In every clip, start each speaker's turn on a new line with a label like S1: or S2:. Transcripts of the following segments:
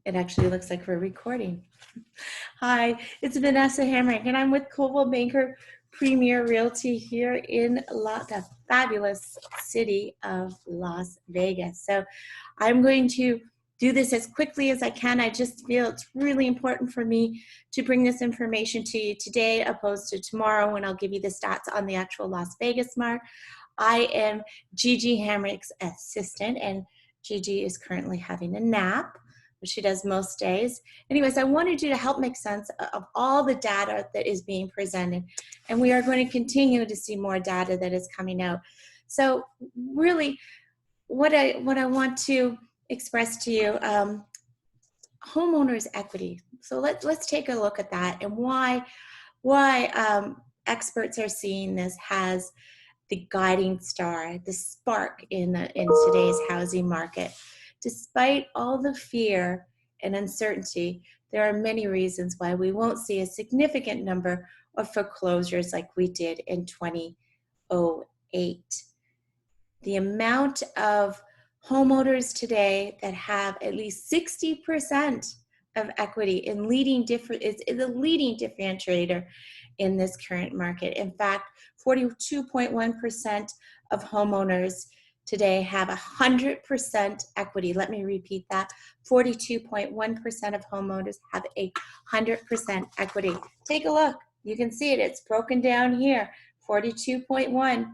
S1: It actually looks like we're recording. Hi, it's Vanessa Hamrick, and I'm with Coldwell Banker Premier Realty here in the fabulous city of Las Vegas. So I'm going to do this as quickly as I can. I just feel it's really important for me to bring this information to you today opposed to tomorrow when I'll give you the stats on the actual Las Vegas mark. I am Gigi Hamrick's assistant, and Gigi is currently having a nap, which she does most days. Anyways, I wanted you to help make sense of all the data that is being presented, and we are going to continue to see more data that is coming out. So really, what I want to express to you, homeowners equity. So let's take a look at that and why experts are seeing this has the guiding star, the spark in today's housing market. Despite all the fear and uncertainty, there are many reasons why we won't see a significant number of foreclosures like we did in 2008. The amount of homeowners today that have at least 60% of equity is a leading differentiator in this current market. In fact, 42.1% of homeowners today have 100% equity. Let me repeat that. 42.1% of homeowners have 100% equity. Take a look. You can see it. It's broken down here. 42.1%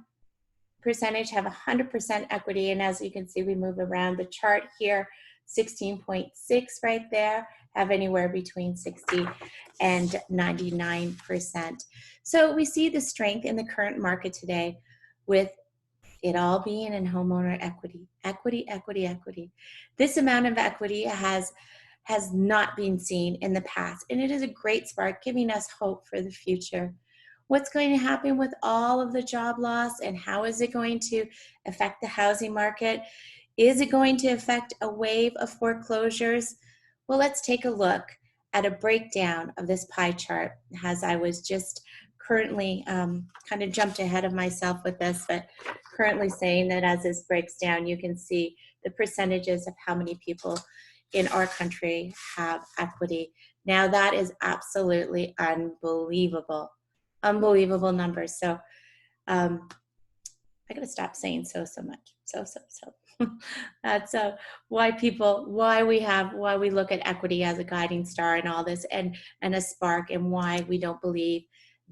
S1: have 100% equity, and as you can see, we move around the chart here. 16.6 right there have anywhere between 60 and 99%. So we see the strength in the current market today with it all being in homeowner equity. Equity. This amount of equity has not been seen in the past, and it is a great spark giving us hope for the future. What's going to happen with all of the job loss, and how is it going to affect the housing market? Is it going to affect a wave of foreclosures? Well, let's take a look at a breakdown of this pie chart, as I was just currently kind of jumped ahead of myself with this, but currently saying that as this breaks down, you can see the percentages of how many people in our country have equity. Now that is absolutely unbelievable numbers. So I gotta stop saying so much. So. That's why we look at equity as a guiding star and all this, and a spark, and why we don't believe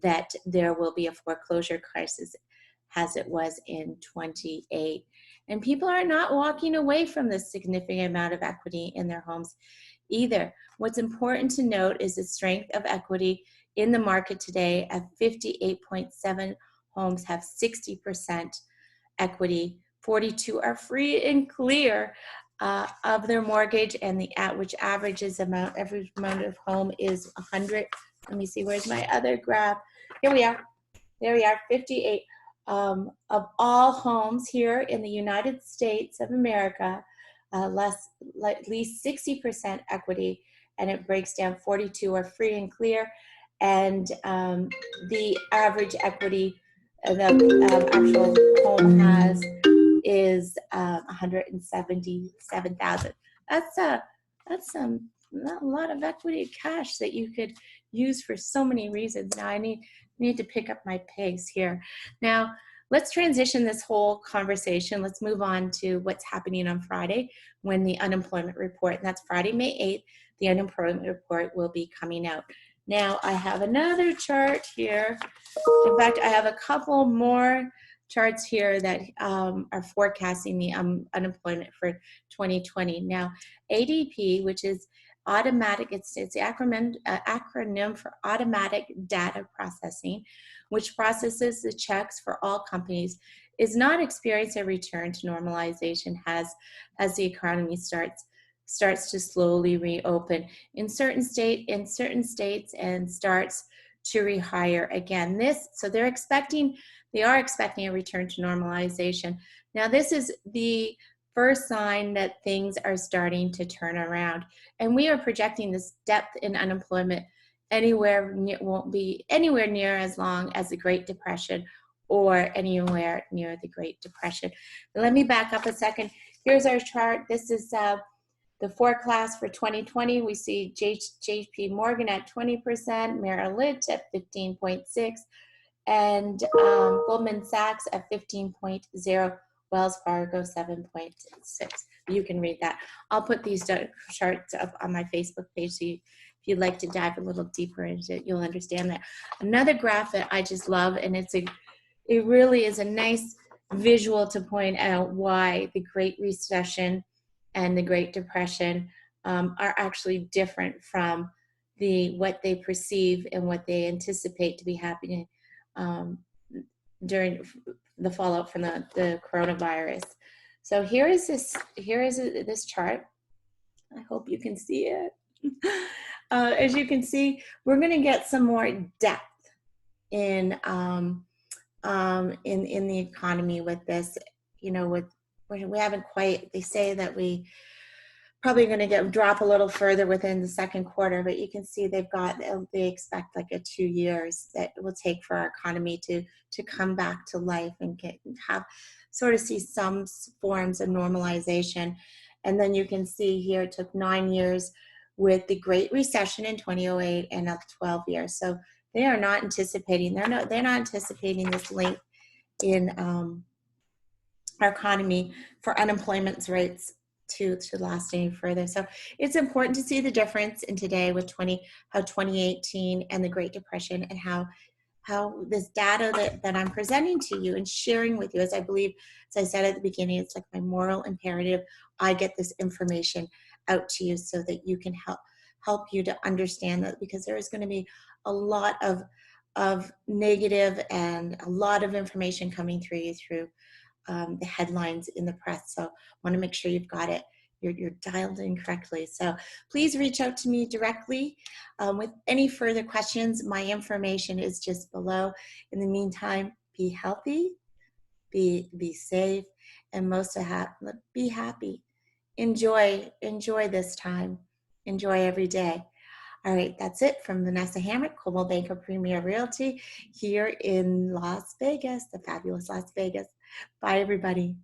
S1: that there will be a foreclosure crisis as it was in 28. And people are not walking away from this significant amount of equity in their homes either. What's important to note is the strength of equity in the market today. At 58.7 homes have 60% equity. 42 are free and clear of their mortgage, and the average amount of home is 100. Let me see, where's my other graph? Here we are. There we are, 58 of all homes here in the United States of America, at least 60% equity, and it breaks down. 42 are free and clear, and the average equity the actual home has is 177,000. That's a lot of equity cash that you could use for so many reasons. Now I need to pick up my pace here. Now let's transition this whole conversation. Let's move on to what's happening on Friday when the unemployment report, and that's Friday, May 8th, the unemployment report will be coming out. Now I have another chart here. In fact, I have a couple more charts here that are forecasting the unemployment for 2020. Now, ADP, which is automatic, it's the acronym for Automatic Data Processing, which processes the checks for all companies, is not experiencing a return to normalization as the economy starts to slowly reopen in certain states and starts to rehire again. So they are expecting a return to normalization. Now this is the first sign that things are starting to turn around, and we are projecting this depth in unemployment won't be anywhere near as long as the Great Depression or anywhere near the Great Depression. But let me back up a second. Here's our chart. This is The forecast for 2020, we see JP Morgan at 20%, Merrill Lynch at 15.6, and Goldman Sachs at 15.0, Wells Fargo 7.6. You can read that. I'll put these charts up on my Facebook page, so if you'd like to dive a little deeper into it, you'll understand that. Another graph that I just love, and it really is a nice visual to point out why the Great Recession and the Great Depression are actually different from what they perceive and what they anticipate to be happening during the fallout from the coronavirus. So here is this chart. I hope you can see it. As you can see, we're going to get some more depth in the economy with this. You know, we haven't quite. They say that we probably going to drop a little further within the second quarter, but you can see they expect like 2 years that it will take for our economy to come back to life and see some forms of normalization. And then you can see here it took 9 years with the Great Recession in 2008 and 12 years. So they are not anticipating, they're not anticipating this length in our economy for unemployment rates to last any further. So it's important to see the difference in today with how 2018 and the Great Depression, and how this data that I'm presenting to you and sharing with you, as I believe, as I said at the beginning, it's like my moral imperative. I get this information out to you so that you can help you to understand that, because there is going to be a lot of negative and a lot of information coming through you through the headlines in the press. So I want to make sure you've got it, you're dialed in correctly. So please reach out to me directly with any further questions. My information is just below. In the meantime, be healthy, be safe, and most of all, be happy. Enjoy this time. Enjoy every day. All right, that's it from Vanessa Hamrick, Coldwell Banker Premier Realty here in Las Vegas, the fabulous Las Vegas. Bye, everybody.